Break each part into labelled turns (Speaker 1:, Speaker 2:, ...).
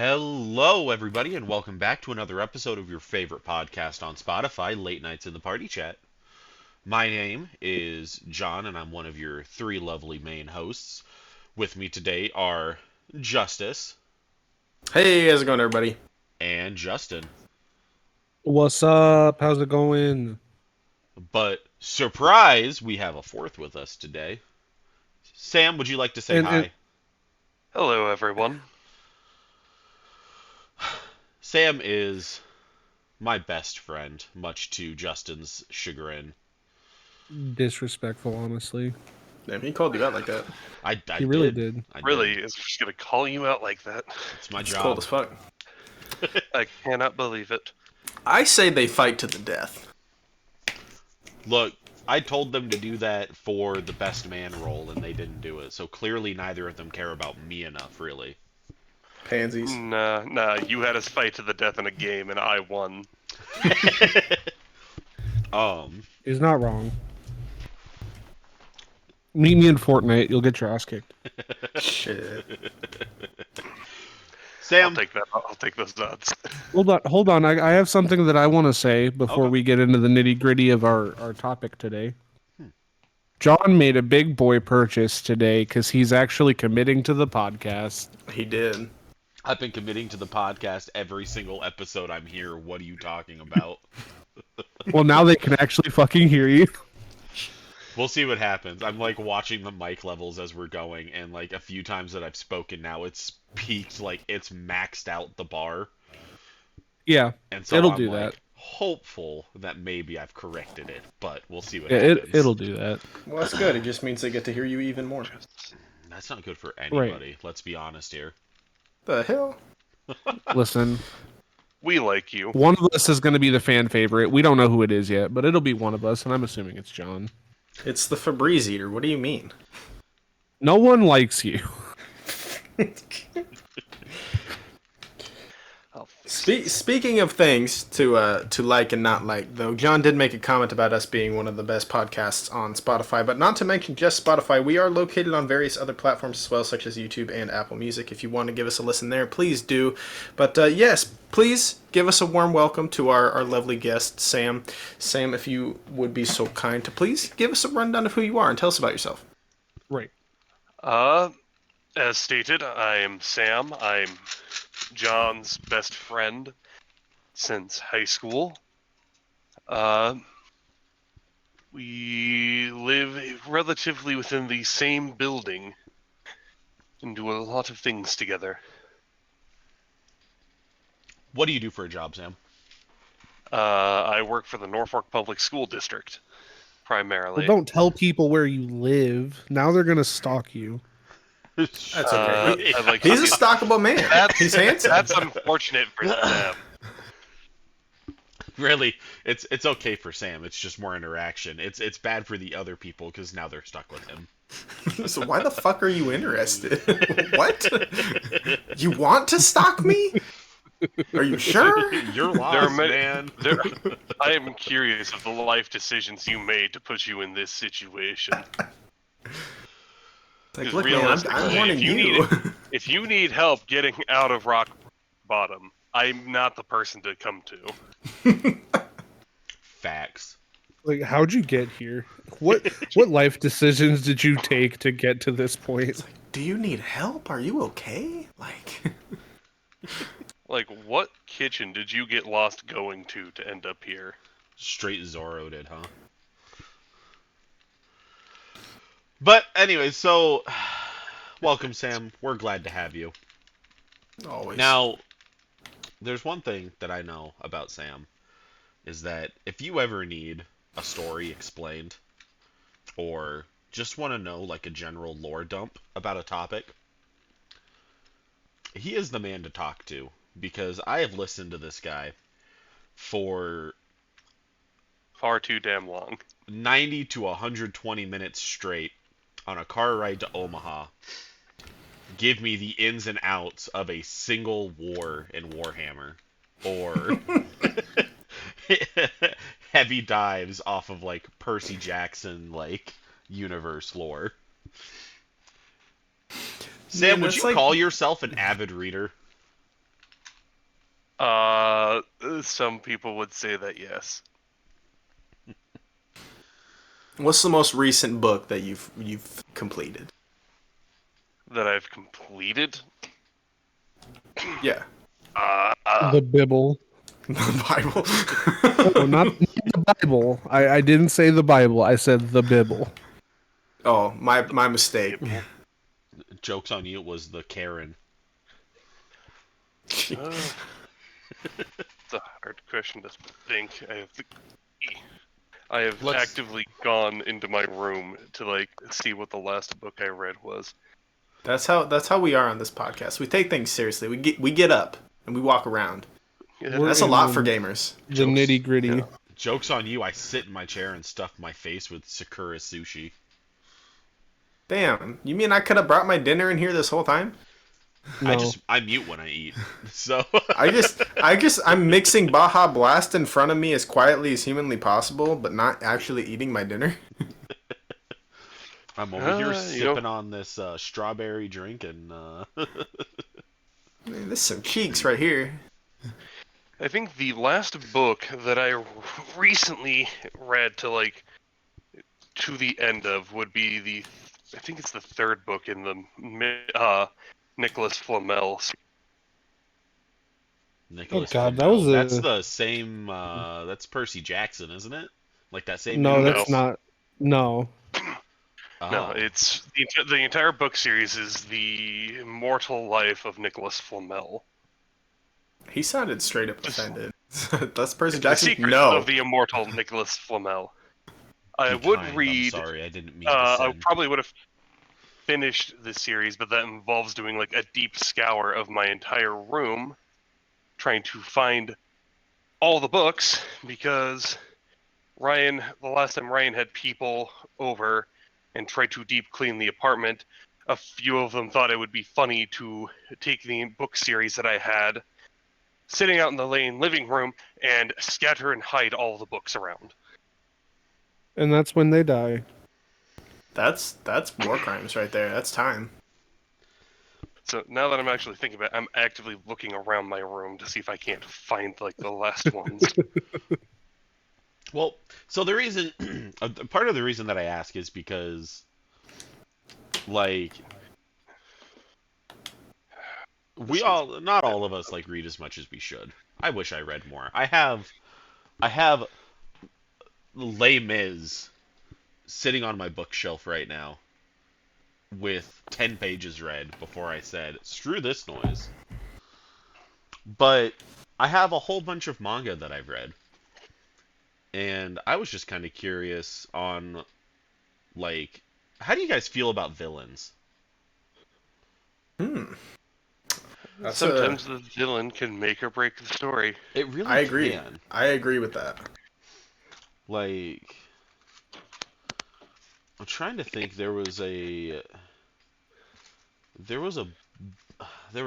Speaker 1: Hello, everybody, and welcome back to another episode of your favorite podcast on Spotify, Late Nights in the Party Chat. My name is John, and I'm one of your three lovely main hosts. With me today are Justice
Speaker 2: Hey, how's it going, everybody?
Speaker 1: and Justin.
Speaker 3: What's up? How's it going?
Speaker 1: But, surprise, we have a fourth with us today. Sam, would you like to say
Speaker 3: And
Speaker 1: hi?
Speaker 4: Hello, everyone.
Speaker 1: Sam is my best friend, much to Justin's chagrin.
Speaker 3: disrespectful, honestly.
Speaker 2: Damn, he called you out like that.
Speaker 1: I
Speaker 3: He really did.
Speaker 1: I
Speaker 4: Really,
Speaker 1: did.
Speaker 4: is just gonna call you out like that?
Speaker 1: It's my
Speaker 2: It's
Speaker 1: job.
Speaker 2: cold as fuck.
Speaker 4: I cannot believe it.
Speaker 2: I say they fight to the death.
Speaker 1: Look, I told them to do that for the best man role, and they didn't do it. So clearly, neither of them care about me enough, really.
Speaker 2: Pansies.
Speaker 4: Nah, you had us fight to the death in a game, and I won.
Speaker 3: He's not wrong. Meet me in Fortnite. You'll get your ass kicked.
Speaker 2: Shit.
Speaker 1: Sam,
Speaker 4: I'll take that. I'll take those nuts.
Speaker 3: Hold on. I have something that I want to say before
Speaker 1: Okay.
Speaker 3: we get into the nitty gritty of our topic today. John made a big boy purchase today because he's actually committing to the podcast.
Speaker 2: He did.
Speaker 1: I've been committing to the podcast every single episode I'm here. What are you talking about?
Speaker 3: Well, now they can actually fucking hear you.
Speaker 1: We'll see what happens. I'm like watching the mic levels as we're going, and like a few times that I've spoken now, it's peaked, like it's maxed out the bar.
Speaker 3: Yeah,
Speaker 1: And so
Speaker 3: it'll
Speaker 1: I'm
Speaker 3: do
Speaker 1: like
Speaker 3: that.
Speaker 1: hopeful that maybe I've corrected it, but we'll see what
Speaker 3: Yeah,
Speaker 1: happens.
Speaker 3: it'll do that.
Speaker 2: Well, that's good. It just means they get to hear you even more.
Speaker 1: That's not good for anybody. Let's be honest here.
Speaker 2: The hell?
Speaker 3: Listen,
Speaker 4: We like you.
Speaker 3: one of us is going to be the fan favorite. We don't know who it is yet, but it'll be one of us, and I'm assuming it's John.
Speaker 2: It's the Febreze eater. What do you mean?
Speaker 3: No one likes you.
Speaker 4: Oh,
Speaker 2: Speaking of things to like and not like, though, John did make a comment about us being one of the best podcasts on Spotify, but not to mention just Spotify. We are located on various other platforms as well, such as YouTube and Apple Music. If you want to give us a listen there, please do. But yes, please give us a warm welcome to our lovely guest, Sam. Sam, if you would be so kind to please give us a rundown of who you are and tell us about yourself.
Speaker 3: Right.
Speaker 4: As stated, I am Sam. I'm John's best friend since high school. We live relatively within the same building and do a lot of things together.
Speaker 1: What do you do for a job, Sam?
Speaker 4: I work for the Norfolk Public School District, primarily.
Speaker 3: Well, don't tell people where you live. Now they're gonna stalk you.
Speaker 2: That's okay.
Speaker 4: I'd like
Speaker 2: He's a
Speaker 4: to-
Speaker 2: stockable man. He's handsome.
Speaker 4: That's unfortunate for them.
Speaker 1: Really, it's okay for Sam. It's just more interaction. It's bad for the other people because now they're stuck with him.
Speaker 2: So why the fuck are you interested? What? You want to stalk me? Are you sure?
Speaker 1: You're
Speaker 4: There are
Speaker 1: lost,
Speaker 4: many,
Speaker 1: man.
Speaker 4: I am curious of the life decisions you made to put you in this situation.
Speaker 2: Like,
Speaker 4: Because
Speaker 2: look, man, I'm
Speaker 4: realistically,
Speaker 2: warning
Speaker 4: if you
Speaker 2: you.
Speaker 4: If you need help getting out of rock bottom, I'm not the person to come to.
Speaker 1: Facts.
Speaker 3: Like, how'd you get here? What life decisions did you take to get to this point?
Speaker 2: Do you need help? Are you okay? Like,
Speaker 4: Like, what kitchen did you get lost going to end up here?
Speaker 1: Straight Zorro did, huh? But anyway, so welcome, Sam. We're glad to have you.
Speaker 2: always.
Speaker 1: Now, there's one thing that I know about Sam is that if you ever need a story explained or just want to know like a general lore dump about a topic, he is the man to talk to because I have listened to this guy for
Speaker 4: Far too damn long.
Speaker 1: 90 to 120 minutes straight on a car ride to Omaha. Give me the ins and outs of a single war in Warhammer or heavy dives off of like Percy Jackson like universe lore. Sam,
Speaker 2: Man,
Speaker 1: would
Speaker 2: that's
Speaker 1: you
Speaker 2: like-
Speaker 1: call yourself an avid reader?
Speaker 4: Some people would say that yes.
Speaker 2: What's the most recent book that you've completed?
Speaker 4: That I've completed.
Speaker 2: Yeah.
Speaker 3: The Bible.
Speaker 2: The Bible.
Speaker 3: Oh, not the Bible. I didn't say the Bible. I said the Bible.
Speaker 2: Oh, my mistake.
Speaker 1: Joke's on you, it was the Karen.
Speaker 4: It's a hard question to think. I have
Speaker 1: Let's-
Speaker 4: actively gone into my room to like see what the last book I read was.
Speaker 2: That's how we are on this podcast. We take things seriously. We get up and we walk around.
Speaker 4: Yeah,
Speaker 3: We're
Speaker 2: That's a
Speaker 3: in
Speaker 2: lot for gamers.
Speaker 3: The
Speaker 1: Jokes.
Speaker 3: nitty gritty.
Speaker 4: Yeah.
Speaker 1: Joke's on you, I sit in my chair and stuff my face with Sakura sushi.
Speaker 2: Damn, you mean I could have brought my dinner in here this whole time?
Speaker 3: No.
Speaker 1: I mute when I eat. So
Speaker 2: I'm mixing Baja Blast in front of me as quietly as humanly possible, but not actually eating my dinner.
Speaker 1: I'm over here
Speaker 4: you
Speaker 1: sipping on this strawberry drink and
Speaker 2: Man, there's some cheeks right here.
Speaker 4: I think the last book that I recently read to the end of would be I think it's the third book in the Nicholas Flamel.
Speaker 1: Nicholas.
Speaker 3: God, that
Speaker 1: Flamel.
Speaker 3: was
Speaker 1: That's
Speaker 3: a-
Speaker 1: the same. That's Percy Jackson, isn't it? Like that same.
Speaker 3: No,
Speaker 1: universe?
Speaker 3: that's not. No.
Speaker 4: No,
Speaker 1: Oh.
Speaker 4: it's the entire book series is the immortal life of Nicholas Flamel.
Speaker 2: He sounded straight up offended. That's Percy
Speaker 4: The
Speaker 2: Jackson?
Speaker 4: secret
Speaker 2: No.
Speaker 4: of the immortal Nicholas Flamel. I
Speaker 1: Be
Speaker 4: would
Speaker 1: kind,
Speaker 4: read.
Speaker 1: I'm sorry, I didn't mean to
Speaker 4: I
Speaker 1: send.
Speaker 4: probably would have finished the series, but that involves doing like a deep scour of my entire room, trying to find all the books because the last time Ryan had people over and tried to deep clean the apartment, a few of them thought it would be funny to take the book series that I had sitting out in the living room and scatter and hide all the books around.
Speaker 3: And that's when they die.
Speaker 2: That's war crimes right there. That's time.
Speaker 4: So now that I'm actually thinking about it, I'm actively looking around my room to see if I can't find like the last ones.
Speaker 1: Well, so the reason, part of the reason that I ask is because, like, not all of us like read as much as we should. I wish I read more. I have Les Mis sitting on my bookshelf right now with 10 pages read before I said, screw this noise. But I have a whole bunch of manga that I've read. And I was just kind of curious on, like, how do you guys feel about villains?
Speaker 2: That's
Speaker 4: Sometimes the villain can make or break the story.
Speaker 1: It really
Speaker 2: I agree.
Speaker 1: can.
Speaker 2: I agree with that.
Speaker 1: Like, I'm trying to think. There was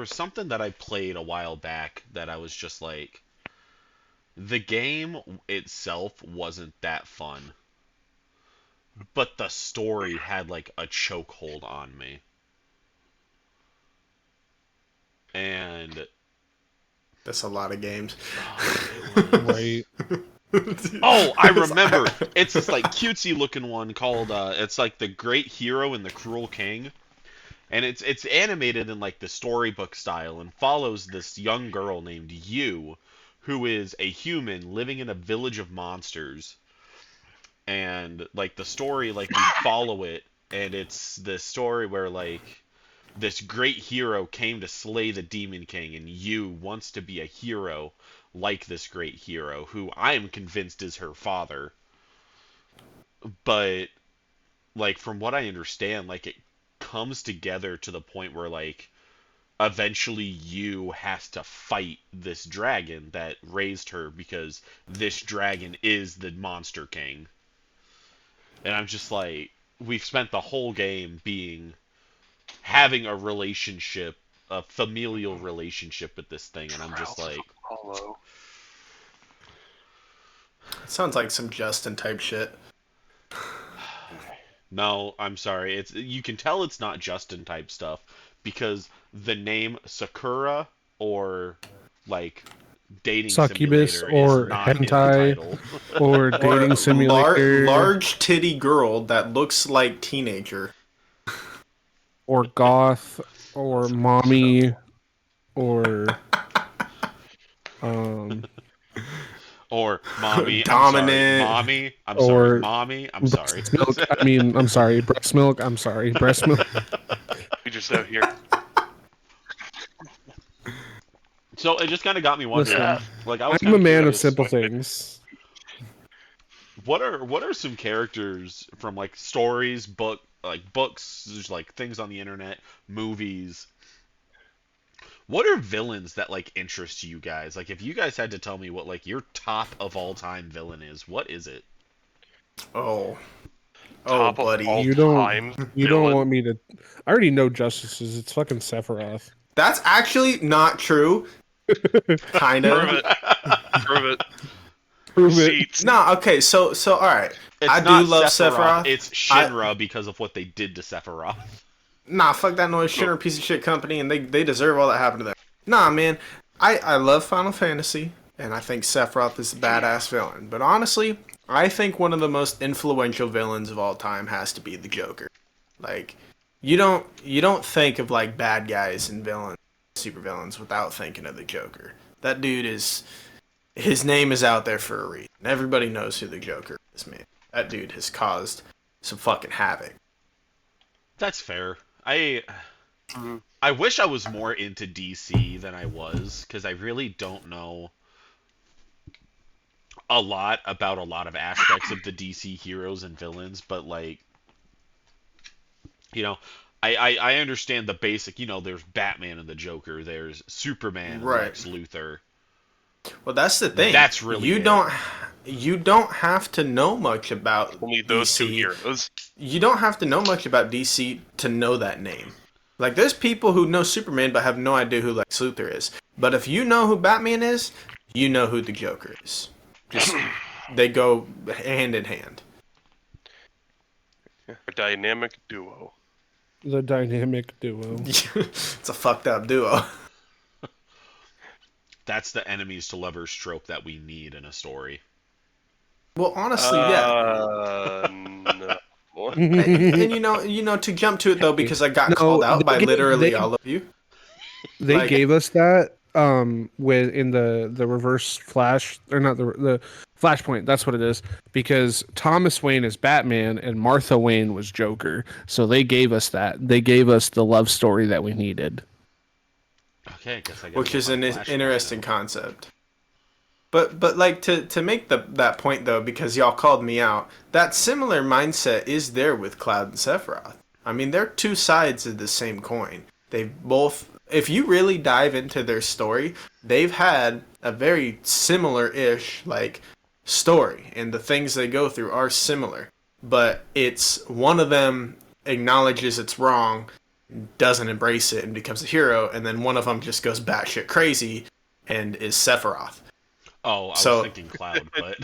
Speaker 1: something that I played a while back that I was just like, the game itself wasn't that fun, but the story had like a chokehold on me. And
Speaker 2: That's a lot of games.
Speaker 3: Right.
Speaker 1: oh, I remember. It's this like cutesy looking one called it's like The Great Hero and the Cruel King. And it's animated in like the storybook style and follows this young girl named Yu, who is a human living in a village of monsters. And like the story, like we follow it, and it's the story where like this great hero came to slay the Demon King, and Yu wants to be a hero like this great hero, who I am convinced is her father. But like from what I understand, like it comes together to the point where like eventually Yu has to fight this dragon that raised her because this dragon is the Monster King. And I'm just like, we've spent the whole game having a relationship, a familial relationship with this thing, and I'm just like,
Speaker 4: Hollow.
Speaker 2: Sounds like some Justin type shit.
Speaker 1: no, I'm sorry. You can tell it's not Justin type stuff because the name Sakura or like Dating
Speaker 3: Succubus
Speaker 1: Simulator
Speaker 3: or
Speaker 1: is not in the
Speaker 3: hentai
Speaker 1: title.
Speaker 3: or dating simulator
Speaker 2: large titty girl that looks like teenager.
Speaker 3: or goth or mommy or
Speaker 1: Or mommy,
Speaker 2: Dominant.
Speaker 1: I'm sorry,
Speaker 3: Or
Speaker 1: mommy, I'm sorry.
Speaker 3: breast milk. I mean, I'm sorry, breast milk. I'm sorry, breast milk.
Speaker 4: We just out here.
Speaker 1: So it just kind of got me wondering.
Speaker 3: Listen,
Speaker 1: Like I was
Speaker 3: I'm
Speaker 1: kind
Speaker 3: a man of
Speaker 1: curious,
Speaker 3: simple things.
Speaker 1: What are some characters from like stories, books, there's like things on the internet, movies. What are villains that like interest you guys? Like if you guys had to tell me what like your top of all time villain is, what is it?
Speaker 2: Oh,
Speaker 4: Top of
Speaker 2: buddy.
Speaker 4: all
Speaker 3: You don't.
Speaker 4: time
Speaker 3: You don't
Speaker 4: villain.
Speaker 3: want me to. I already know Justices. It's fucking Sephiroth.
Speaker 2: That's actually not true. Kind
Speaker 4: Prove
Speaker 2: of.
Speaker 4: it. Prove it.
Speaker 3: Prove it.
Speaker 4: Receipts.
Speaker 2: No, okay, so all right.
Speaker 1: It's
Speaker 2: I do
Speaker 1: not
Speaker 2: love Sephiroth.
Speaker 1: It's Shinra because of what they did to Sephiroth.
Speaker 2: Nah, fuck that noise. Shinra piece of shit company, and they deserve all that happened to them. Nah, man, I love Final Fantasy, and I think Sephiroth is a badass villain. But honestly, I think one of the most influential villains of all time has to be the Joker. Like, you don't think of like bad guys and villains, super villains, without thinking of the Joker. That dude is. His name is out there for a reason. Everybody knows who the Joker is, man. That dude has caused some fucking havoc.
Speaker 1: That's fair. I wish I was more into DC than I was, because I really don't know a lot about a lot of aspects of the DC heroes and villains, but like, you know, I understand the basic, there's Batman and the Joker, there's Superman and
Speaker 2: Right.
Speaker 1: Lex Luthor.
Speaker 2: Well, that's the thing.
Speaker 1: That's really
Speaker 2: you
Speaker 1: it.
Speaker 2: don't have to know much about
Speaker 4: Only those
Speaker 2: DC.
Speaker 4: two heroes.
Speaker 2: You don't have to know much about DC to know that name. Like, there's people who know Superman but have no idea who Lex Luthor is. But if you know who Batman is, you know who the Joker is. Just they go hand in hand.
Speaker 4: A dynamic duo.
Speaker 3: The dynamic duo.
Speaker 2: It's a fucked up duo.
Speaker 1: That's the enemies to lovers trope that we need in a story.
Speaker 2: Well, honestly, yeah.
Speaker 4: No.
Speaker 2: And you know, to jump to it though, because I got called out by literally all of you.
Speaker 3: They
Speaker 2: Like-
Speaker 3: gave us that with in the reverse flash, or not the Flashpoint. That's what it is, because Thomas Wayne is Batman and Martha Wayne was Joker. So they gave us that. They gave us the love story that we needed.
Speaker 1: Okay, I guess I gotta
Speaker 2: Which
Speaker 1: get
Speaker 2: is
Speaker 1: my
Speaker 2: an
Speaker 1: Flashpoint
Speaker 2: interesting
Speaker 1: now.
Speaker 2: concept. But like to make that point though, because y'all called me out, that similar mindset is there with Cloud and Sephiroth. I mean, they're two sides of the same coin. They both, if you really dive into their story, they've had a very similar-ish like story, and the things they go through are similar. But it's one of them acknowledges it's wrong, doesn't embrace it, and becomes a hero, and then one of them just goes batshit crazy and is Sephiroth.
Speaker 1: Oh, I was
Speaker 2: So-
Speaker 1: thinking Cloud, but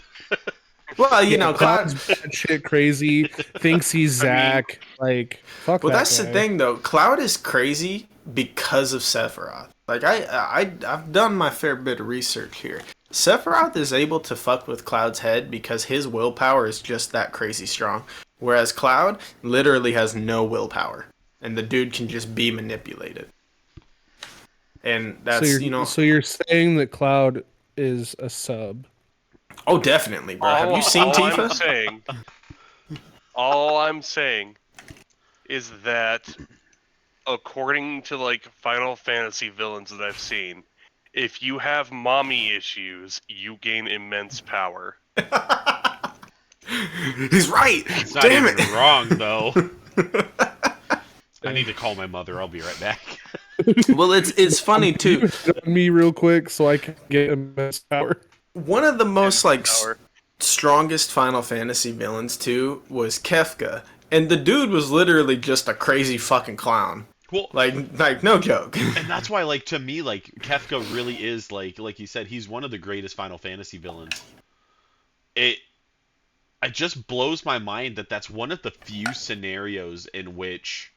Speaker 2: Well, you know, Cloud.
Speaker 3: Cloud's shit crazy. Thinks he's Zack. Like fuck.
Speaker 2: Well,
Speaker 3: that
Speaker 2: that's the
Speaker 3: guy.
Speaker 2: thing, though. Cloud is crazy because of Sephiroth. Like I've done my fair bit of research here. Sephiroth is able to fuck with Cloud's head because his willpower is just that crazy strong, whereas Cloud literally has no willpower, and the dude can just be manipulated. And that's
Speaker 3: So you're saying that Cloud is a sub?
Speaker 2: oh, definitely, bro. Have you seen Tifa?
Speaker 4: All I'm saying is that according to like Final Fantasy villains that I've seen, if you have mommy issues, you gain immense power.
Speaker 2: He's right.
Speaker 1: it's not
Speaker 2: Damn
Speaker 1: even
Speaker 2: it.
Speaker 1: wrong though. I need to call my mother. I'll be right back.
Speaker 2: Well, it's funny too.
Speaker 3: Me real quick so I can get immense power.
Speaker 2: One of the most like
Speaker 4: Power.
Speaker 2: strongest Final Fantasy villains too was Kefka, and the dude was literally just a crazy fucking clown.
Speaker 1: Well,
Speaker 2: Like no joke.
Speaker 1: and that's why, like, to me, like, Kefka really is, like you said, he's one of the greatest Final Fantasy villains. It just blows my mind that that's one of the few scenarios in which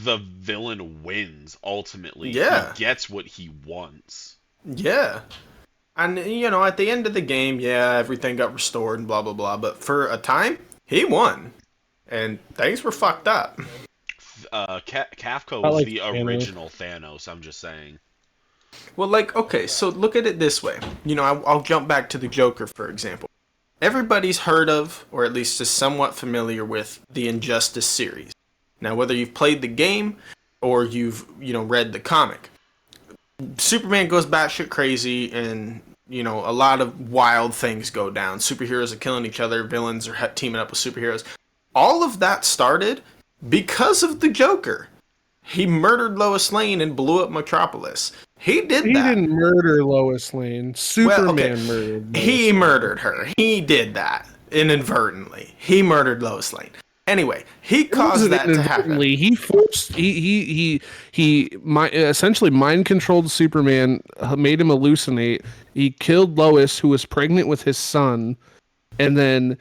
Speaker 1: the villain wins ultimately.
Speaker 2: Yeah.
Speaker 1: He gets what he wants.
Speaker 2: Yeah. And, at the end of the game, yeah, everything got restored and blah, blah, blah. But for a time, he won. And things were fucked up.
Speaker 1: Kafka
Speaker 3: I
Speaker 1: was
Speaker 3: like
Speaker 1: the
Speaker 3: Thanos.
Speaker 1: original Thanos, I'm just saying.
Speaker 2: Well, okay, so look at it this way. I'll jump back to the Joker, for example. Everybody's heard of, or at least is somewhat familiar with, the Injustice series. Now, whether you've played the game or you've, read the comic, Superman goes batshit crazy and, a lot of wild things go down. Superheroes are killing each other, villains are teaming up with superheroes. All of that started because of the Joker. He murdered Lois Lane and blew up Metropolis. He did
Speaker 3: He
Speaker 2: that.
Speaker 3: didn't murder Lois Lane. Superman
Speaker 2: okay.
Speaker 3: murdered Lois
Speaker 2: He
Speaker 3: Lane.
Speaker 2: murdered her. He did that inadvertently. He murdered Lois Lane. Anyway, he caused that to happen.
Speaker 3: He forced essentially mind controlled Superman, made him hallucinate. He killed Lois, who was pregnant with his son, and then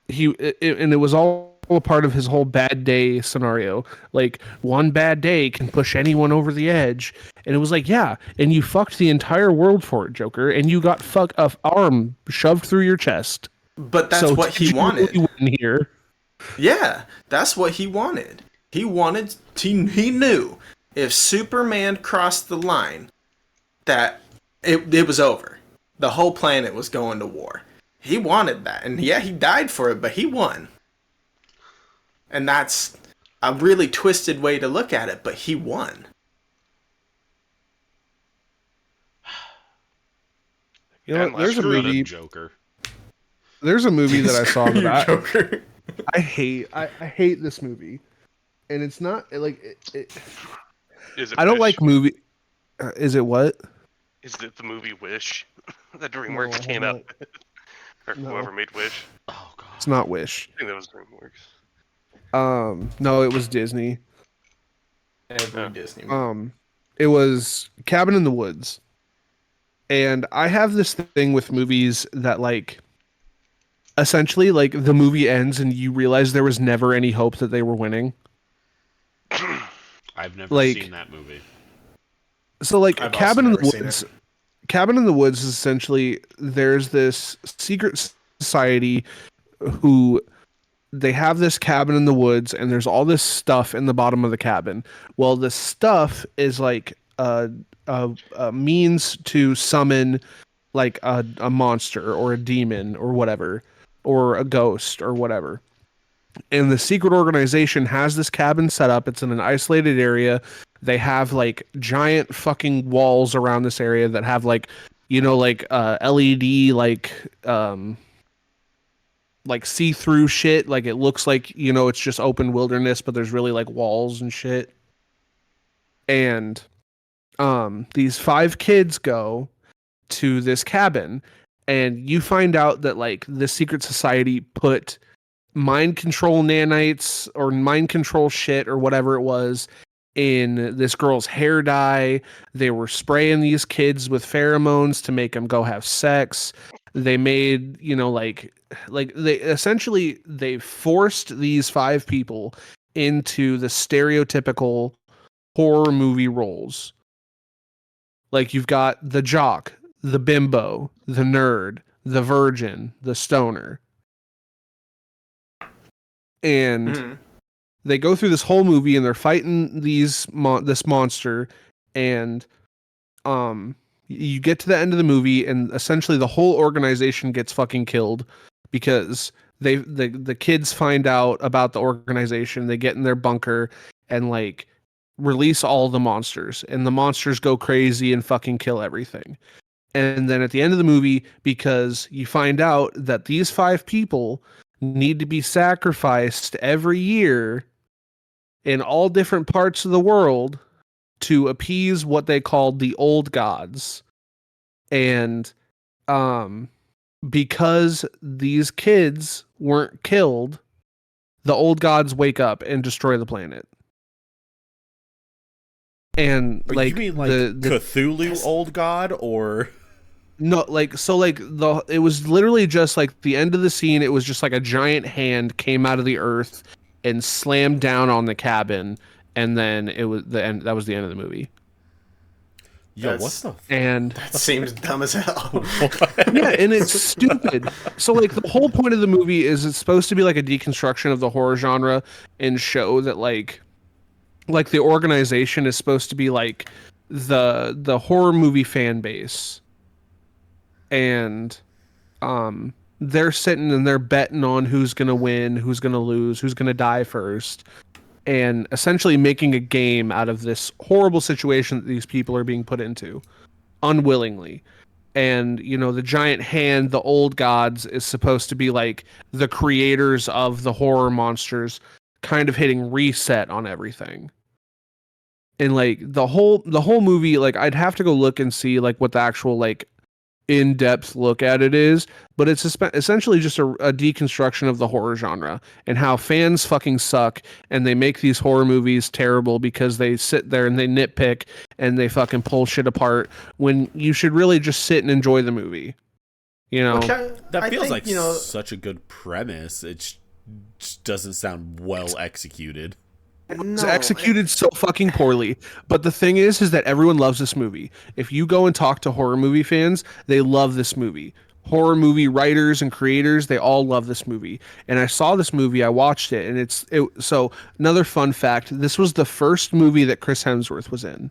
Speaker 3: it was all a part of his whole bad day scenario. Like, one bad day can push anyone over the edge, and it was like, yeah, and you fucked the entire world for it, Joker, and you got a arm shoved through your chest.
Speaker 2: But that's what he wanted.
Speaker 3: Really win here.
Speaker 2: Yeah, that's what he wanted. He knew if Superman crossed the line, that it was over. The whole planet was going to war. He wanted that. And yeah, he died for it, but he won. And that's a really twisted way to look at it, but he won.
Speaker 3: You know what? There's a
Speaker 1: Screw
Speaker 3: movie.
Speaker 1: Joker.
Speaker 3: There's a movie that I saw
Speaker 2: Screw you,
Speaker 3: that
Speaker 2: Joker.
Speaker 3: I hate. I hate this movie, and it's not like
Speaker 4: Is it
Speaker 3: I don't
Speaker 4: Wish?
Speaker 3: like movie. Is it what?
Speaker 4: Is it the movie Wish that
Speaker 3: No,
Speaker 4: DreamWorks came out
Speaker 3: hold
Speaker 4: with? Or
Speaker 3: No.
Speaker 4: whoever made Wish?
Speaker 1: Oh god.
Speaker 3: It's not Wish.
Speaker 4: I think that was DreamWorks.
Speaker 3: No, it was Disney.
Speaker 2: Every Disney movie.
Speaker 3: It was Cabin in the Woods, and I have this thing with movies that like. Essentially, like, the movie ends and you realize there was never any hope that they were winning.
Speaker 1: I've never
Speaker 3: like-
Speaker 1: seen that movie.
Speaker 3: So, like,
Speaker 2: I've also
Speaker 3: Cabin in the
Speaker 2: never seen
Speaker 3: Woods. Cabin in the Woods is essentially there's this secret society who they have this cabin in the woods and there's all this stuff in the bottom of the cabin. Well, the stuff is like a means to summon like a monster or a demon or whatever, or a ghost or whatever. And the secret organization has this cabin set up. It's in an isolated area. They have like giant fucking walls around this area that have like, LED like see-through shit. Like, it looks like, it's just open wilderness, but there's really like walls and shit. And these 5 kids go to this cabin, and you find out that like the secret society put mind control nanites or mind control shit or whatever it was in this girl's hair dye. They were spraying these kids with pheromones to make them go have sex. They made, like they essentially they forced these 5 people into the stereotypical horror movie roles. Like, you've got the jock, the bimbo, the nerd, the virgin, the stoner. And
Speaker 2: Mhm.
Speaker 3: they go through this whole movie and they're fighting this monster, and you get to the end of the movie and essentially the whole organization gets fucking killed because the kids find out about the organization. They get in their bunker and like release all the monsters, and the monsters go crazy and fucking kill everything. And then at the end of the movie, because you find out that these 5 people need to be sacrificed every year in all different parts of the world to appease what they called the old gods. And because these kids weren't killed, the old gods wake up and destroy the planet. And
Speaker 5: Or
Speaker 3: like,
Speaker 5: you mean like
Speaker 3: the
Speaker 5: Cthulhu old god, or
Speaker 3: no, like, so like it was literally just like the end of the scene. It was just like a giant hand came out of the earth and slammed down on the cabin, and then it was the end. That was the end of the movie.
Speaker 5: Yo,
Speaker 2: That's-
Speaker 5: what
Speaker 3: And
Speaker 2: That seems dumb as hell.
Speaker 5: the?
Speaker 3: yeah, and it's stupid. So like the whole point of the movie is it's supposed to be like a deconstruction of the horror genre and show that like the organization is supposed to be like the horror movie fan base. And they're sitting and they're betting on who's going to win, who's going to lose, who's going to die first, and essentially making a game out of this horrible situation that these people are being put into unwillingly. And you know, the giant hand, the old gods, is supposed to be like the creators of the horror monsters kind of hitting reset on everything. And like the whole movie, like I'd have to go look and see like what the actual like in-depth look at it is, but it's essentially just a deconstruction of the horror genre and how fans fucking suck and they make these horror movies terrible because they sit there and they nitpick and they fucking pull shit apart when you should really just sit and enjoy the movie. You know,
Speaker 5: That feels
Speaker 2: think,
Speaker 5: like
Speaker 2: you know,
Speaker 5: such a good premise. It just doesn't sound well executed.
Speaker 3: it's executed so fucking poorly. But the thing is that everyone loves this movie. If you go and talk to horror movie fans, they love this movie. Horror movie writers and creators, they all love this movie. And I saw this movie, I watched it, and so another fun fact, this was the first movie that Chris Hemsworth was in.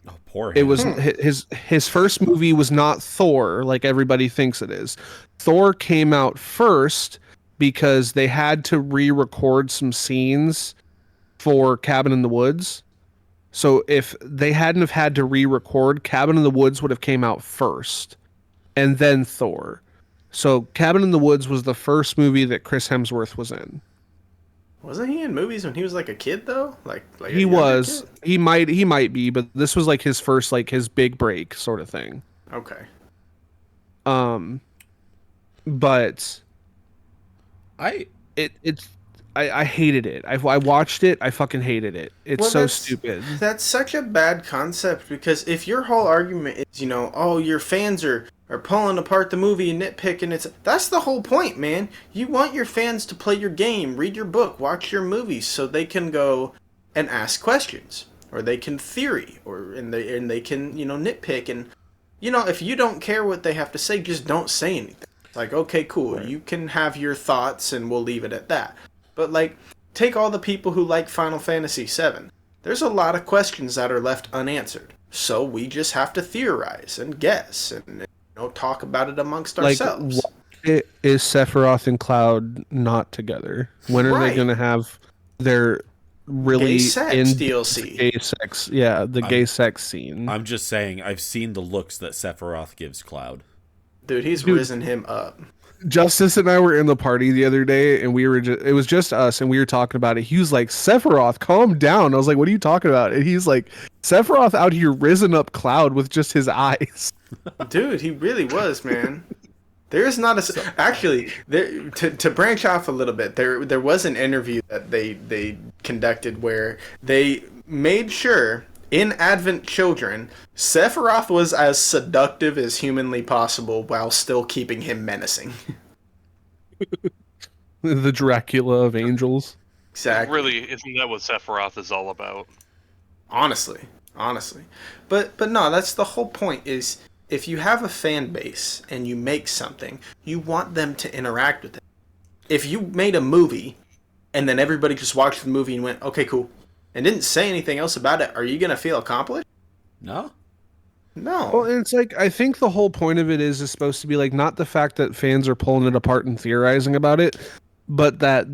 Speaker 5: Oh, poor him.
Speaker 3: It was his first movie was not Thor like everybody thinks it is. Thor came out first because they had to re-record some scenes for Cabin in the Woods. So if they hadn't have had to re-record, Cabin in the Woods would have came out first and then Thor. So Cabin in the Woods was the first movie that Chris Hemsworth was in.
Speaker 2: Wasn't he in movies when he was like a kid though? Like a
Speaker 3: He
Speaker 2: younger
Speaker 3: was.
Speaker 2: kid?
Speaker 3: He might be, but this was like his first like his big break sort of thing.
Speaker 2: Okay.
Speaker 3: But
Speaker 5: I
Speaker 3: I hated it. I watched it. I fucking hated it. It's
Speaker 2: Well,
Speaker 3: so
Speaker 2: that's-
Speaker 3: stupid.
Speaker 2: That's such a bad concept because if your whole argument is, you know, oh, your fans are pulling apart the movie and nitpicking, that's the whole point, man. You want your fans to play your game, read your book, watch your movies, so they can go and ask questions, or they can theory, and they can, you know, nitpick, and you know, if you don't care what they have to say, just don't say anything. Like, okay, cool, you can have your thoughts, and we'll leave it at that. But like, take all the people who like Final Fantasy VII. There's a lot of questions that are left unanswered. So we just have to theorize and guess and, you know, talk about it amongst
Speaker 3: Like,
Speaker 2: ourselves.
Speaker 3: is Sephiroth and Cloud not together? When are
Speaker 2: Right.
Speaker 3: they going to have their really
Speaker 2: Gay sex
Speaker 3: in
Speaker 2: DLC.
Speaker 3: gay sex? Yeah, the gay sex scene.
Speaker 5: I'm just saying I've seen the looks that Sephiroth gives Cloud.
Speaker 2: Dude, he's
Speaker 3: Dude.
Speaker 2: risen him up.
Speaker 3: Justice and I were in the party the other day, and it was just us, and we were talking about it. He was like, "Sephiroth, calm down." I was like, "What are you talking about?" And he's like, "Sephiroth out here risen up Cloud with just his eyes."
Speaker 2: Dude, he really was, man. There's not a actually there to branch off a little bit. There was an interview that they conducted where they made sure in Advent Children, Sephiroth was as seductive as humanly possible while still keeping him menacing.
Speaker 3: The Dracula of angels.
Speaker 2: Exactly.
Speaker 4: Really, isn't that what Sephiroth is all about?
Speaker 2: Honestly. But no, that's the whole point is if you have a fan base and you make something, you want them to interact with it. If you made a movie and then everybody just watched the movie and went, "Okay, cool," and didn't say anything else about it, are you going to feel accomplished?
Speaker 5: No?
Speaker 2: No.
Speaker 3: Well, and it's like I think the whole point of it is supposed to be like not the fact that fans are pulling it apart and theorizing about it, but that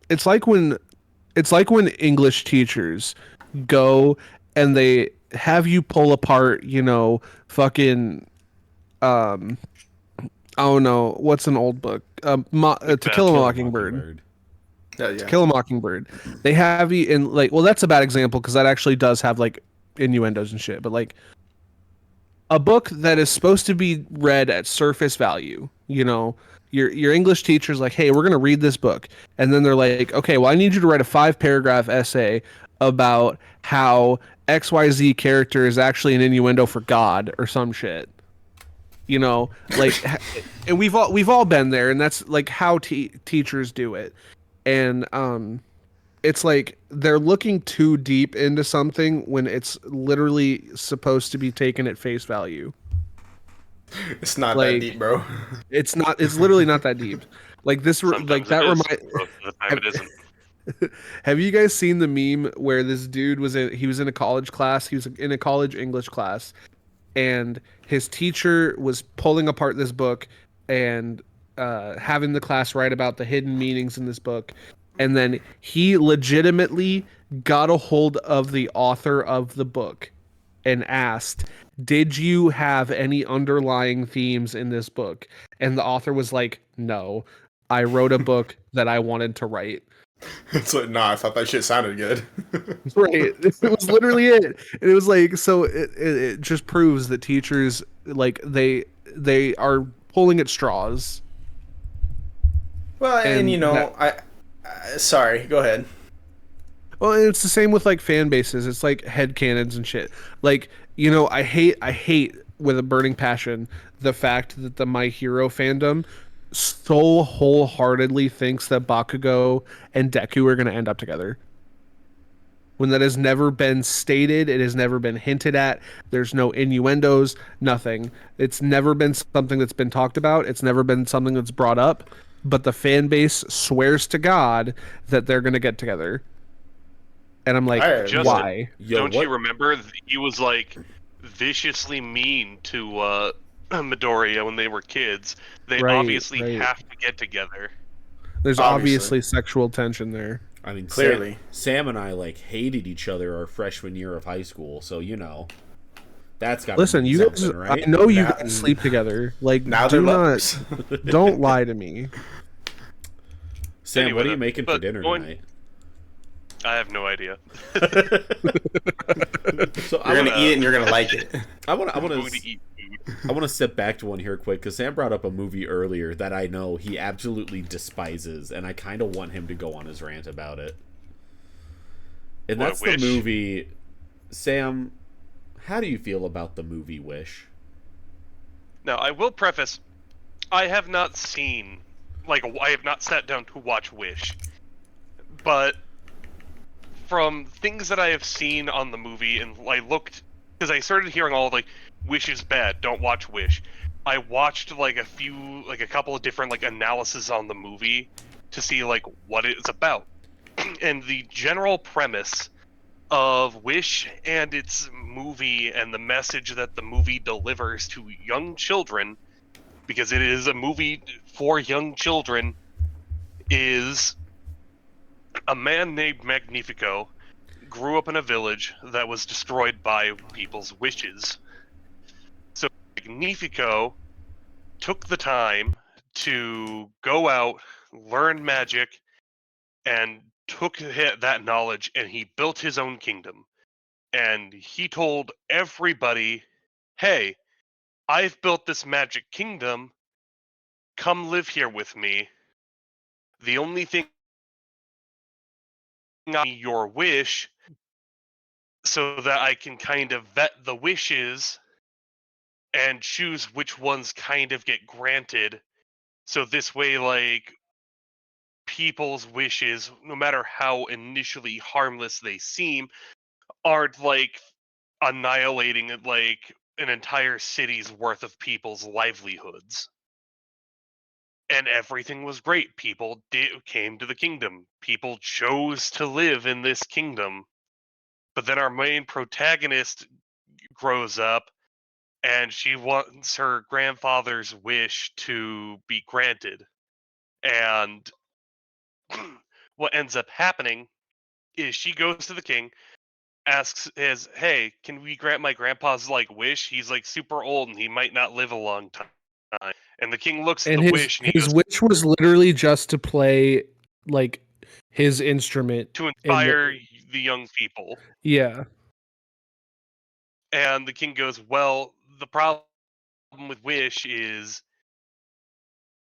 Speaker 3: it's like when English teachers go and they have you pull apart, you know, fucking oh no, what's an old book? To Kill a Mockingbird.
Speaker 2: Yeah.
Speaker 3: To Kill a Mockingbird. They have you in like, well, that's a bad example because that actually does have like innuendos and shit. But like a book that is supposed to be read at surface value, you know, your English teacher's like, "Hey, we're gonna read this book," and then they're like, "Okay, well, I need you to write a 5-paragraph essay about how XYZ character is actually an innuendo for God or some shit." You know, like, and we've all been there, and that's like how teachers do it. And it's like they're looking too deep into something when it's literally supposed to be taken at face value.
Speaker 2: It's not that deep,
Speaker 3: Like
Speaker 2: bro.
Speaker 3: it's not. It's literally not that deep. Like like
Speaker 4: Sometimes it
Speaker 3: that
Speaker 4: is.
Speaker 3: remind.
Speaker 4: Most of the time it isn't.
Speaker 3: Have you guys seen the meme where this dude he was in a college class, he was in a college English class, and his teacher was pulling apart this book and having the class write about the hidden meanings in this book, and then he legitimately got a hold of the author of the book and asked, "Did you have any underlying themes in this book?" And the author was like, "No, I wrote a book that I wanted to write."
Speaker 2: It's like, nah, I thought that shit sounded good.
Speaker 3: Right. It was literally it. And it was like, so it just proves that teachers, like, they are pulling at straws.
Speaker 2: Well, and you know, sorry, go ahead.
Speaker 3: Well, and it's the same with like fan bases. It's like headcanons and shit. Like, you know, I hate with a burning passion the fact that the My Hero fandom so wholeheartedly thinks that Bakugo and Deku are going to end up together. When that has never been stated, it has never been hinted at. There's no innuendos, nothing. It's never been something that's been talked about. It's never been something that's brought up. But the fan base swears to God that they're going to get together. And I'm like, why?
Speaker 4: Don't you remember? He was like viciously mean to Midoriya when they were kids. They obviously have to get together.
Speaker 3: There's obviously sexual tension there.
Speaker 5: I mean,
Speaker 2: clearly,
Speaker 5: Sam and I like hated each other our freshman year of high school, so you know, that's got.
Speaker 3: Listen, you guys, right? I know you guys sleep together. Like, now don't lie to me.
Speaker 5: Sam, anyway, what are you making for dinner tonight?
Speaker 4: I have no idea.
Speaker 2: So you're gonna eat it and you're gonna like it.
Speaker 5: I want to step back to one here quick because Sam brought up a movie earlier that I know he absolutely despises, and I kind of want him to go on his rant about it. And that's the movie. Sam, how do you feel about the movie Wish?
Speaker 4: Now, I will preface, I have not seen, I have not sat down to watch Wish, but from things that I have seen on the movie, and I looked, because I started hearing all Wish is bad, don't watch Wish. I watched a couple of different analysis on the movie to see what it's about. And the general premise of Wish and its movie and the message that the movie delivers to young children, because it is a movie for young children, is a man named Magnifico grew up in a village that was destroyed by people's wishes. So Magnifico took the time to go out, learn magic, and took that knowledge and he built his own kingdom. And he told everybody, hey, I've built this magic kingdom. Come live here with me. The only thing your wish so that I can kind of vet the wishes and choose which ones kind of get granted. So this way, people's wishes, no matter how initially harmless they seem, aren't annihilating an entire city's worth of people's livelihoods. And everything was great. People came to the kingdom. People chose to live in this kingdom. But then our main protagonist grows up and she wants her grandfather's wish to be granted. And what ends up happening is she goes to the king, asks hey, can we grant my grandpa's wish? He's super old and he might not live a long time. And the king looks at the wish and
Speaker 3: his wish was literally just to play his instrument
Speaker 4: to inspire the young people.
Speaker 3: Yeah.
Speaker 4: And the king goes, well, the problem with Wish is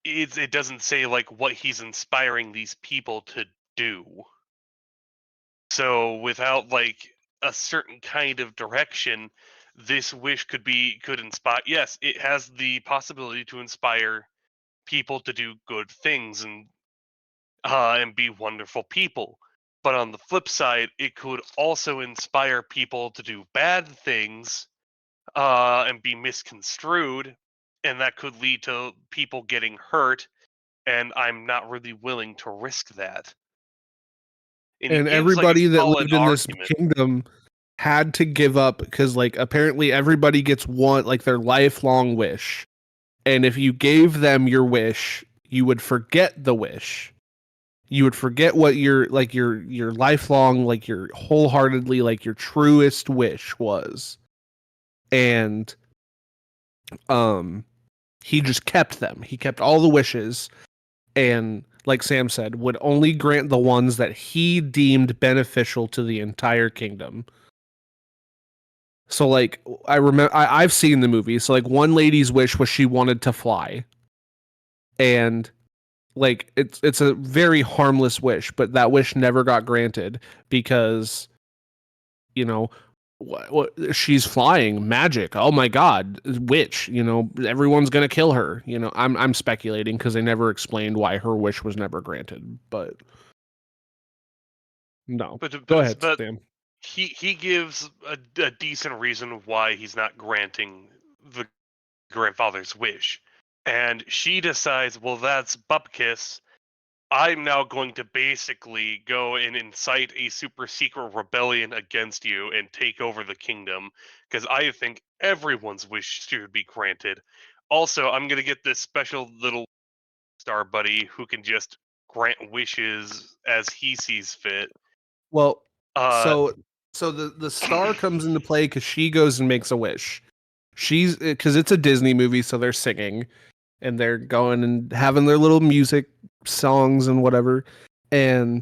Speaker 4: it doesn't say what he's inspiring these people to do. So without a certain kind of direction, this wish could inspire. Yes, it has the possibility to inspire people to do good things and be wonderful people. But on the flip side, it could also inspire people to do bad things and be misconstrued, and that could lead to people getting hurt, and I'm not really willing to risk that. And he
Speaker 3: And
Speaker 4: gives, like, a
Speaker 3: everybody that
Speaker 4: solid
Speaker 3: lived in this
Speaker 4: argument.
Speaker 3: kingdom had to give up because, like, apparently everybody gets one, like, their lifelong wish. And if you gave them your wish, you would forget the wish. You would forget what your lifelong, like, your wholeheartedly, like, your truest wish was. And he just kept them. He kept all the wishes, and like Sam said, would only grant the ones that he deemed beneficial to the entire kingdom. So, like, I remember I've seen the movie. So, like, one lady's wish was she wanted to fly, and like it's a very harmless wish, but that wish never got granted because, you know, what she's flying, magic, oh my god, witch, you know, everyone's gonna kill her, you know. I'm speculating because they never explained why her wish was never granted, but no. Go ahead, Sam.
Speaker 4: He gives a decent reason why he's not granting the grandfather's wish, and she decides, well, that's Bupkis. I'm now going to basically go and incite a super secret rebellion against you and take over the kingdom, because I think everyone's wish should be granted. Also, I'm going to get this special little star buddy who can just grant wishes as he sees fit.
Speaker 3: Well, so the star comes into play because she goes and makes a wish. She's because it's a Disney movie, so they're singing and they're going and having their little music songs and whatever. And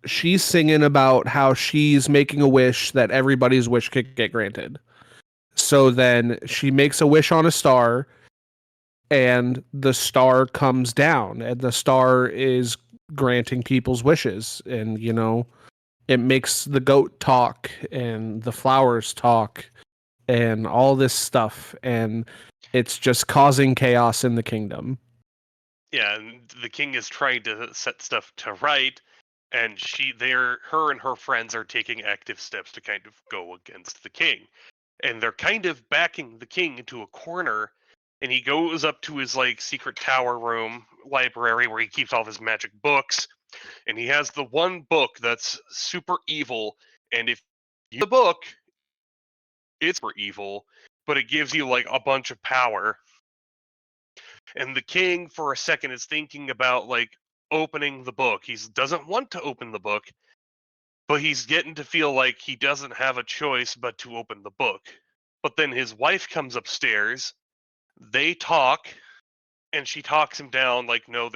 Speaker 3: she's singing about how she's making a wish that everybody's wish could get granted. So then she makes a wish on a star, and the star comes down, and the star is granting people's wishes. And, you know, it makes the goat talk and the flowers talk and all this stuff, and it's just causing chaos in the kingdom.
Speaker 4: Yeah, and the king is trying to set stuff to right, and her and her friends are taking active steps to kind of go against the king. And they're kind of backing the king into a corner, and he goes up to his, like, secret tower room library where he keeps all of his magic books, and he has the one book that's super evil, and if you the book, it's super evil, but it gives you, like, a bunch of power. And the king, for a second, is thinking about, like, opening the book. He doesn't want to open the book, but he's getting to feel like he doesn't have a choice but to open the book. But then his wife comes upstairs, they talk, and she talks him down, like, no,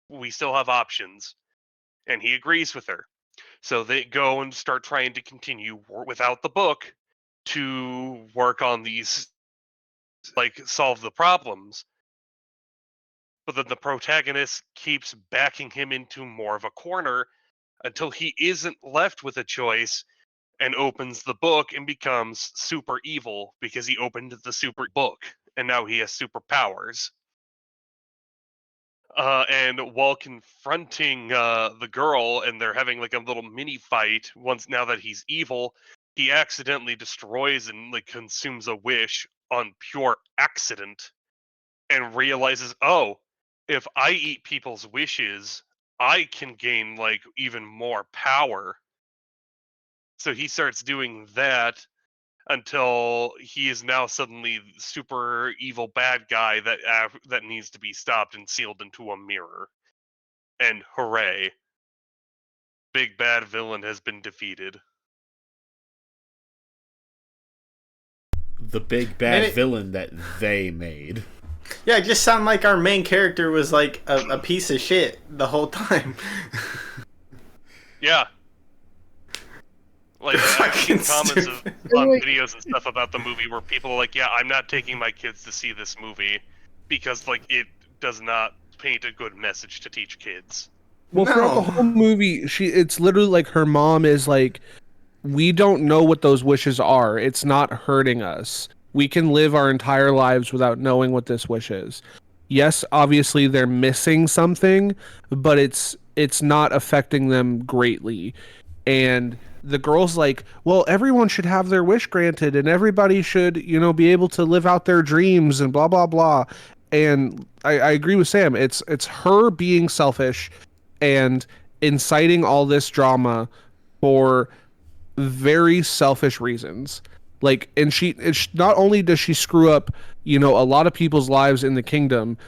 Speaker 4: we still have options. And he agrees with her. So they go and start trying to continue without the book to work on these, like, solve the problems. But then the protagonist keeps backing him into more of a corner until he isn't left with a choice and opens the book and becomes super evil because he opened the super book and now he has superpowers. And while confronting the girl, and they're having, like, a little mini fight, now that he's evil, he accidentally destroys and, like, consumes a wish on pure accident, and realizes, oh, if I eat people's wishes, I can gain, like, even more power. So he starts doing that until he is now suddenly super evil bad guy that needs to be stopped and sealed into a mirror. And hooray, big bad villain has been defeated.
Speaker 5: The big bad villain that they made.
Speaker 2: Yeah, it just sounded like our main character was like a piece of shit the whole time.
Speaker 4: Yeah. Like, I've seen comments on videos and stuff about the movie where people are like, yeah, I'm not taking my kids to see this movie because, like, it does not paint a good message to teach kids.
Speaker 3: Well, throughout the whole movie, it's literally like her mom is like, we don't know what those wishes are. It's not hurting us. We can live our entire lives without knowing what this wish is. Yes, obviously they're missing something, but it's it's not affecting them greatly. And the girl's like, well, everyone should have their wish granted and everybody should, be able to live out their dreams and blah, blah, blah. And I agree with Sam. It's her being selfish and inciting all this drama for very selfish reasons. Like, and it's not only does she screw up, a lot of people's lives in the kingdom,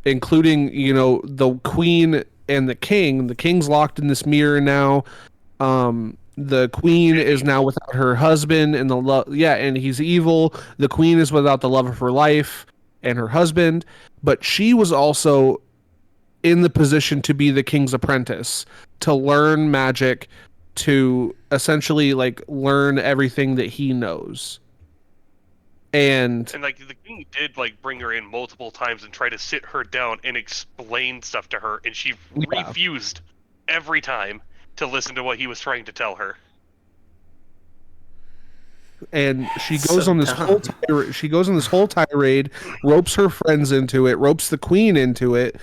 Speaker 3: including, the queen and the king. The king's locked in this mirror now. The queen is now without her husband, and and he's evil. The queen is without the love of her life and her husband, but she was also in the position to be the king's apprentice, to learn magic, to essentially like learn everything that he knows. And
Speaker 4: like the king did like bring her in multiple times and try to sit her down and explain stuff to her, and she refused every time to listen to what he was trying to tell her.
Speaker 3: And she goes on this whole tirade, ropes her friends into it, ropes the queen into it,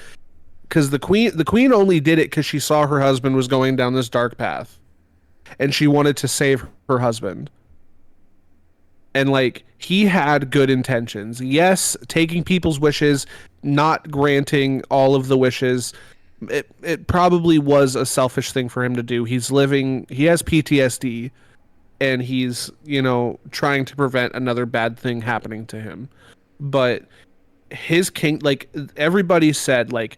Speaker 3: because the queen only did it because she saw her husband was going down this dark path, and she wanted to save her husband. And like, he had good intentions. Yes, taking people's wishes, not granting all of the wishes. It probably was a selfish thing for him to do. He has PTSD, and he's, trying to prevent another bad thing happening to him. But his king, like everybody said, like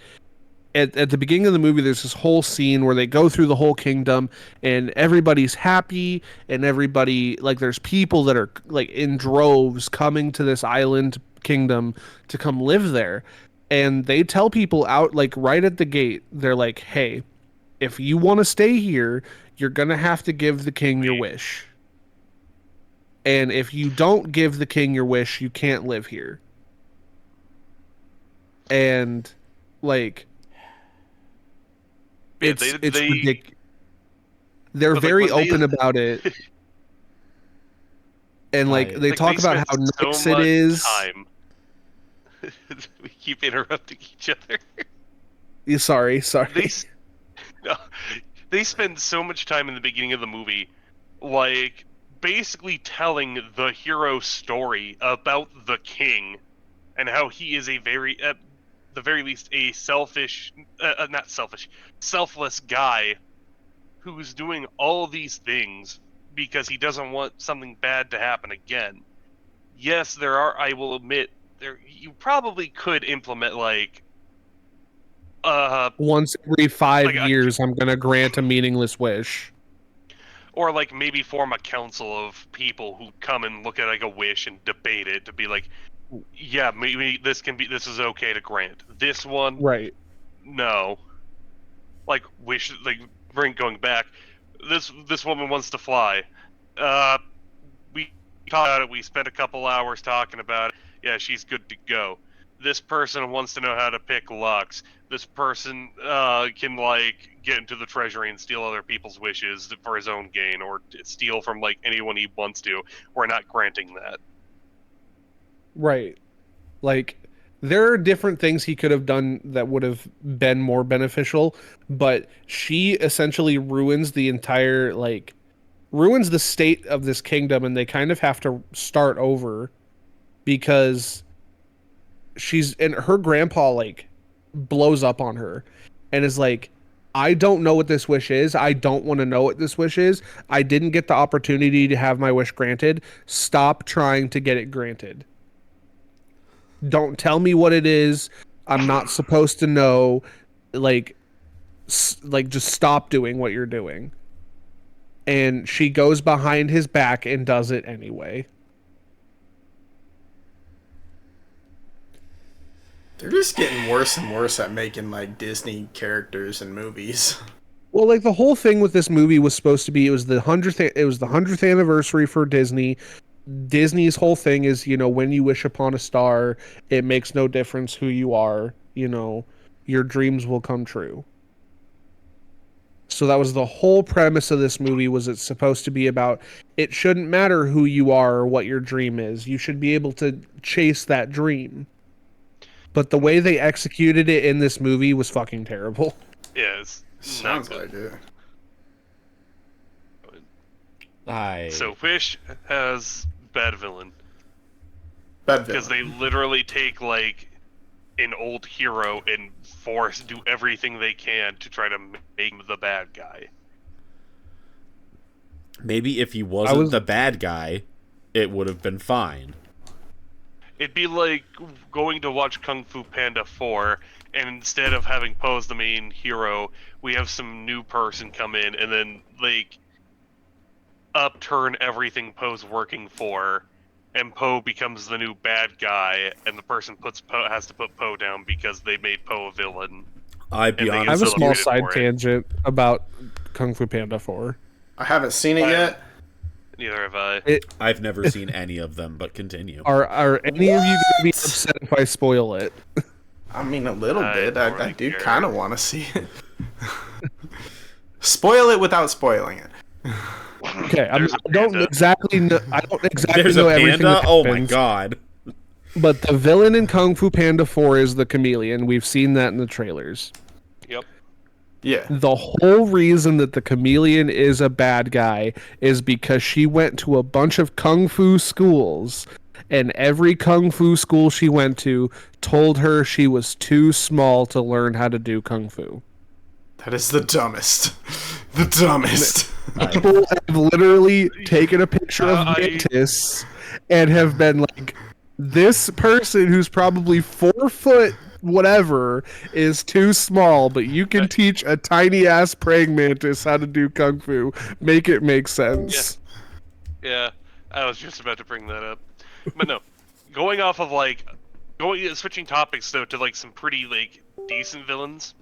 Speaker 3: at the beginning of the movie, there's this whole scene where they go through the whole kingdom and everybody's happy, and everybody, like, there's people that are like in droves coming to this island kingdom to come live there. And they tell people out, like right at the gate, they're like, hey, if you want to stay here, you're going to have to give the king your wish. And if you don't give the king your wish, you can't live here. And like, it's ridiculous. They're very open about it. And like, they talk about how nice it is.
Speaker 4: We keep interrupting each other.
Speaker 3: Sorry.
Speaker 4: They spend so much time in the beginning of the movie, like, basically telling the hero story about the king and how he is a very, at the very least, a selfless guy who's doing all these things because he doesn't want something bad to happen again. Yes, I will admit, you probably could implement like
Speaker 3: once every 5 years I'm gonna grant a meaningless wish,
Speaker 4: or like maybe form a council of people who come and look at like a wish and debate it to be like, yeah, maybe this is okay to grant, this one
Speaker 3: right,
Speaker 4: no, like wish, like going back, this woman wants to fly, we talked about it, we spent a couple hours talking about it. Yeah, she's good to go. This person wants to know how to pick locks. This person can like get into the treasury and steal other people's wishes for his own gain, or steal from like anyone he wants to. We're not granting that.
Speaker 3: Right. Like, there are different things he could have done that would have been more beneficial, but she essentially ruins the state of this kingdom, and they kind of have to start over. Because her grandpa like blows up on her and is like, I don't know what this wish is. I don't want to know what this wish is. I didn't get the opportunity to have my wish granted. Stop trying to get it granted. Don't tell me what it is. I'm not supposed to know. Like just stop doing what you're doing. And she goes behind his back and does it anyway.
Speaker 2: They're just getting worse and worse at making like Disney characters and movies.
Speaker 3: Well, like, the whole thing with this movie was supposed to be, it was the 100th anniversary for Disney. Disney's whole thing is, when you wish upon a star, it makes no difference who you are, your dreams will come true. So that was the whole premise of this movie, was it's supposed to be about, it shouldn't matter who you are or what your dream is. You should be able to chase that dream. But the way they executed it in this movie was fucking terrible.
Speaker 4: Yes.
Speaker 2: Sounds
Speaker 4: good.
Speaker 2: like it.
Speaker 4: So Wish has bad villain.
Speaker 2: Bad
Speaker 4: Because they
Speaker 2: villain.
Speaker 4: literally take, like, an old hero and do everything they can to try to make him the bad guy.
Speaker 5: Maybe if he wasn't the bad guy, it would have been fine.
Speaker 4: It'd be like going to watch Kung Fu Panda 4, and instead of having Po as the main hero, we have some new person come in and then, like, upturn everything Poe's working for, and Po becomes the new bad guy, and the person has to put Po down because they made Po a villain.
Speaker 5: I'd be honest.
Speaker 3: I have a small
Speaker 4: celebrated
Speaker 3: side
Speaker 4: for it.
Speaker 3: tangent about Kung Fu Panda 4.
Speaker 2: I haven't seen it yet.
Speaker 4: Neither have I.
Speaker 5: I've never seen any of them, but continue.
Speaker 3: Are any of you going to be upset if I spoil it?
Speaker 2: I mean, a little
Speaker 4: I
Speaker 2: bit.
Speaker 4: don't
Speaker 2: I
Speaker 4: really
Speaker 2: do
Speaker 4: care.
Speaker 2: kind of want to see it. Spoil it without spoiling it.
Speaker 3: Okay, I
Speaker 4: There's a
Speaker 3: don't
Speaker 4: panda.
Speaker 3: exactly know. I don't exactly
Speaker 5: There's
Speaker 3: know
Speaker 5: a
Speaker 3: everything.
Speaker 5: panda?
Speaker 3: That
Speaker 5: Oh my
Speaker 3: happens,
Speaker 5: god.
Speaker 3: But the villain in Kung Fu Panda 4 is the chameleon. We've seen that in the trailers.
Speaker 4: Yep.
Speaker 2: Yeah.
Speaker 3: The whole reason that the chameleon is a bad guy is because she went to a bunch of kung fu schools, and every kung fu school she went to told her she was too small to learn how to do kung fu.
Speaker 2: That is the dumbest. The dumbest.
Speaker 3: People have literally taken a picture of
Speaker 4: I-
Speaker 3: Mantis and have been like, this person who's probably 4 foot whatever is too small, but you can teach a tiny ass praying mantis how to do kung fu. Make it make sense.
Speaker 4: Yeah, I was just about to bring that up. But no, going off of, like, switching topics, though, to, like, some pretty, like, decent villains.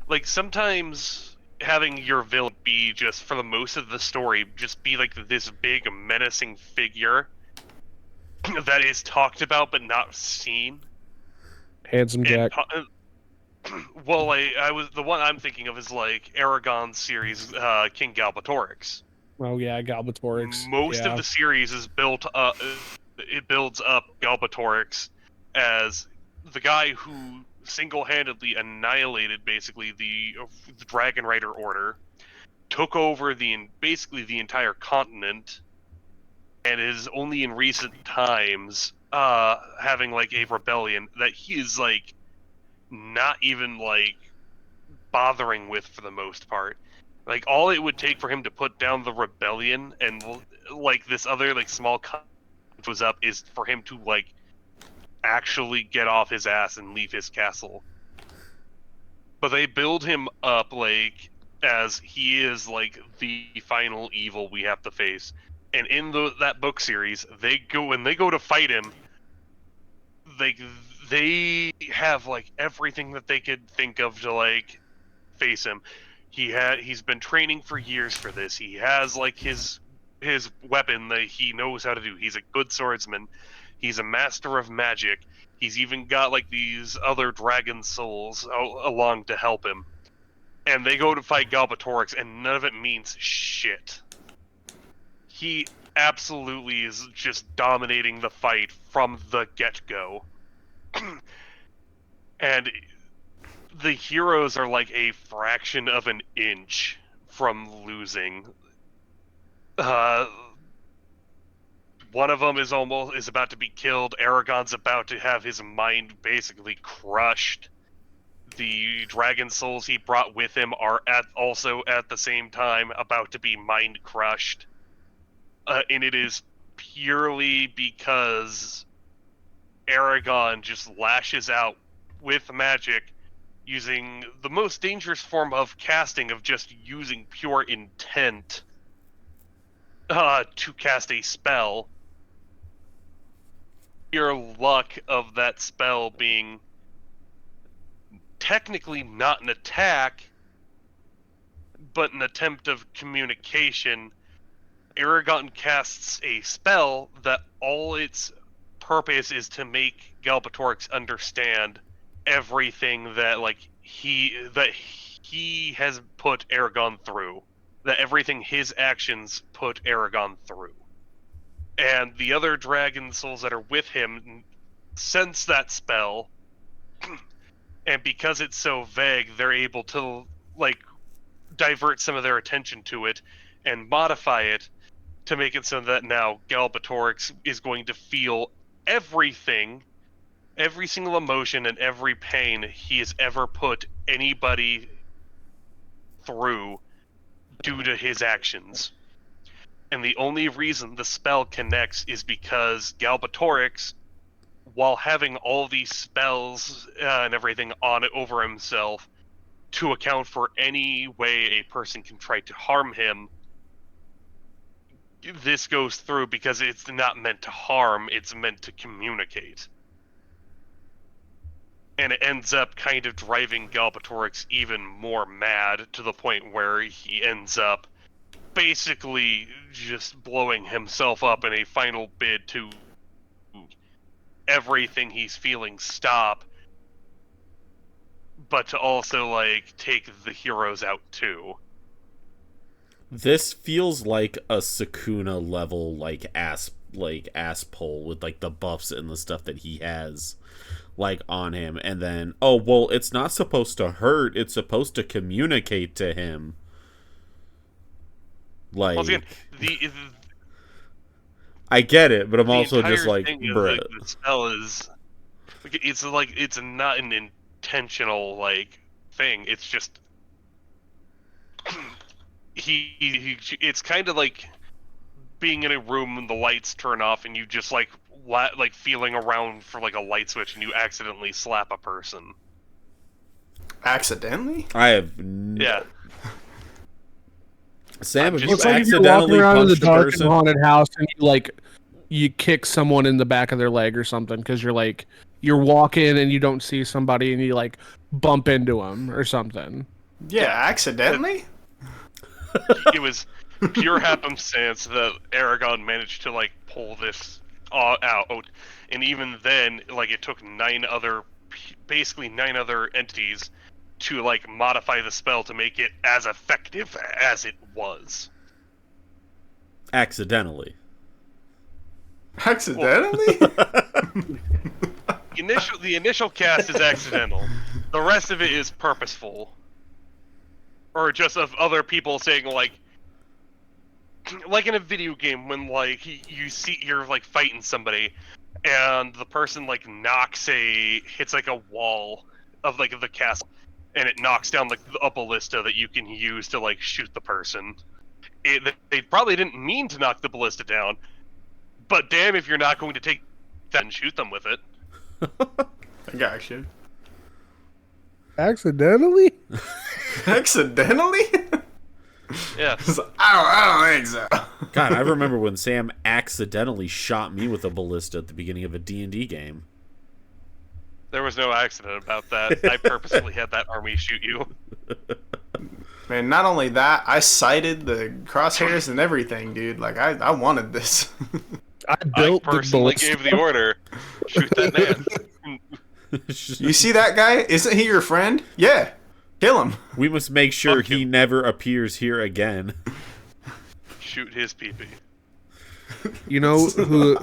Speaker 4: Like, sometimes having your villain be just, for the most of the story, just be, like, this big, menacing figure that is talked about but not seen.
Speaker 3: Handsome Jack.
Speaker 4: Well, I was the one I'm thinking of is, like, Aragon's series, King Galbatorix.
Speaker 3: Oh yeah, Galbatorix.
Speaker 4: Most
Speaker 3: yeah.
Speaker 4: of the series is built up. It builds up Galbatorix as the guy who single-handedly annihilated basically the Dragon Rider Order, took over basically the entire continent, and is only in recent times having, like, a rebellion that he is, like, not even, like, bothering with for the most part. Like, all it would take for him to put down the rebellion and, like, this other, like, small was up is for him to, like, actually get off his ass and leave his castle. But they build him up, like, as he is, like, the final evil we have to face. And in that book series, when they go to fight him, they have, like, everything that they could think of to, like, face him. He's been training for years for this. He has, like, his weapon that he knows how to do. He's a good swordsman. He's a master of magic. He's even got, like, these other dragon souls along to help him. And they go to fight Galbatorix, and none of it means shit. He absolutely is just dominating the fight from the get-go. And the heroes are, like, a fraction of an inch from losing. One of them is about to be killed. Aragon's about to have his mind basically crushed. The dragon souls he brought with him are also at the same time about to be mind crushed. And it is purely because Aragon just lashes out with magic, using the most dangerous form of casting of just using pure intent to cast a spell. Your luck of that spell being technically not an attack, but an attempt of communication. Aragon casts a spell that all its purpose is to make Galbatorix understand everything that, like, he has put Aragon through, that everything his actions put Aragon through. And the other dragon souls that are with him sense that spell, and because it's so vague, they're able to, like, divert some of their attention to it and modify it to make it so that now Galbatorix is going to feel everything, every single emotion and every pain he has ever put anybody through due to his actions. And the only reason the spell connects is because Galbatorix, while having all these spells and everything on it over himself to account for any way a person can try to harm him, this goes through because it's not meant to harm, it's meant to communicate. And it ends up kind of driving Galbatorix even more mad to the point where he ends up basically just blowing himself up in a final bid to everything he's feeling stop, but to also, like, take the heroes out too.
Speaker 5: This feels like a Sukuna level, ass pull with, like, the buffs and the stuff that he has, like, on him. And then, oh, well, it's not supposed to hurt. It's supposed to communicate to him. Like,
Speaker 4: Once again,
Speaker 5: I get it, but I'm
Speaker 4: the
Speaker 5: also
Speaker 4: entire
Speaker 5: just like,
Speaker 4: thing is,
Speaker 5: bruh.
Speaker 4: like, the spell is, it's not an intentional, like, thing. It's just it's kind of like being in a room when the lights turn off and you just like feeling around for like a light switch and you accidentally slap a person.
Speaker 2: Accidentally?
Speaker 5: I have
Speaker 4: Yeah.
Speaker 5: Sam, have you
Speaker 3: It's like if you're walking
Speaker 5: accidentally
Speaker 3: around in the
Speaker 5: punched a
Speaker 3: dark and
Speaker 5: person?
Speaker 3: haunted house and you kick someone in the back of their leg or something because you're walking and you don't see somebody and you like bump into them or something.
Speaker 2: Yeah, accidentally?
Speaker 4: It was pure happenstance that Aragon managed to like pull this out, and even then, like, it took basically nine other entities to like modify the spell to make it as effective as it was.
Speaker 5: Accidentally.
Speaker 2: Accidentally?
Speaker 4: The initial cast is accidental. The rest of it is purposeful. Or just of other people saying like in a video game when like you're like fighting somebody and the person like hits like a wall of like the castle and it knocks down like a ballista that you can use to like shoot the person. They probably didn't mean to knock the ballista down, but damn if you're not going to take that and shoot them with it.
Speaker 2: I got you.
Speaker 3: Accidentally?
Speaker 2: Accidentally?
Speaker 4: Yeah.
Speaker 2: I don't think so.
Speaker 5: God, I remember when Sam accidentally shot me with a ballista at the beginning of a D&D game.
Speaker 4: There was no accident about that. I purposefully had that army shoot you.
Speaker 2: Man, not only that, I sighted the crosshairs and everything, dude. Like, I wanted this.
Speaker 3: I
Speaker 4: I
Speaker 3: built the
Speaker 4: personally
Speaker 3: ballista.
Speaker 4: gave the order. Shoot that man.
Speaker 2: You see that guy? Isn't he your friend? Yeah. Kill him.
Speaker 5: We must make sure
Speaker 4: Fuck
Speaker 5: he
Speaker 4: him.
Speaker 5: never appears here again.
Speaker 4: Shoot his pee-pee.
Speaker 3: You know who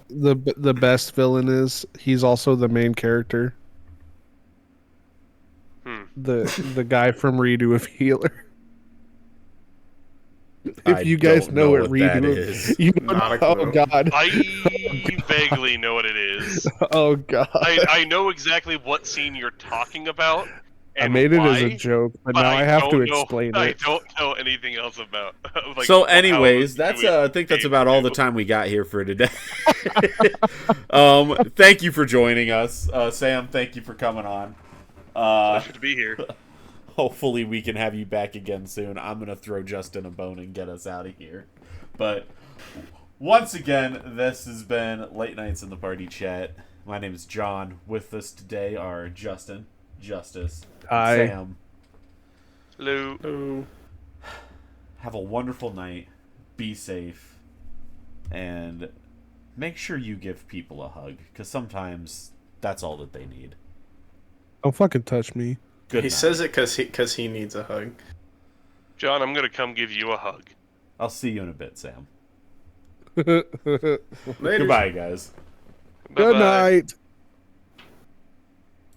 Speaker 3: the best villain is? He's also the main character. The guy from Redo of Healer. If
Speaker 5: I
Speaker 3: you guys
Speaker 5: don't
Speaker 3: know
Speaker 5: know
Speaker 3: what
Speaker 5: what that
Speaker 3: Redo
Speaker 5: is.
Speaker 3: you
Speaker 2: Not a
Speaker 3: oh
Speaker 2: clue.
Speaker 3: god.
Speaker 4: I vaguely know what it is.
Speaker 3: Oh god.
Speaker 4: I know exactly what scene you're talking about.
Speaker 3: I
Speaker 4: And
Speaker 3: made it as a
Speaker 4: why,
Speaker 3: joke, but
Speaker 4: but
Speaker 3: now I have to
Speaker 4: don't know-
Speaker 3: explain
Speaker 4: I
Speaker 3: it.
Speaker 4: don't know anything else about. Like,
Speaker 5: So,
Speaker 4: how
Speaker 5: anyways,
Speaker 4: to
Speaker 5: that's
Speaker 4: do it.
Speaker 5: I think that's about all the time we got here for today. Thank you for joining us, Sam. Thank you for coming on.
Speaker 4: Pleasure to be here.
Speaker 5: Hopefully, we can have you back again soon. I'm gonna throw Justin a bone and get us out of here. But once again, this has been Late Nights in the Party Chat. My name is John. With us today are Justin, Justice,
Speaker 3: Hi.
Speaker 5: Sam.
Speaker 4: Hello.
Speaker 5: Have a wonderful night. Be safe. And make sure you give people a hug, because sometimes that's all that they need.
Speaker 3: Don't fucking touch me.
Speaker 5: Good
Speaker 2: He
Speaker 5: night.
Speaker 2: says it because he needs a hug.
Speaker 4: John, I'm gonna come give you a hug.
Speaker 5: I'll see you in a bit, Sam.
Speaker 2: Later.
Speaker 5: Goodbye, guys.
Speaker 3: Good
Speaker 4: Bye-bye.
Speaker 3: night.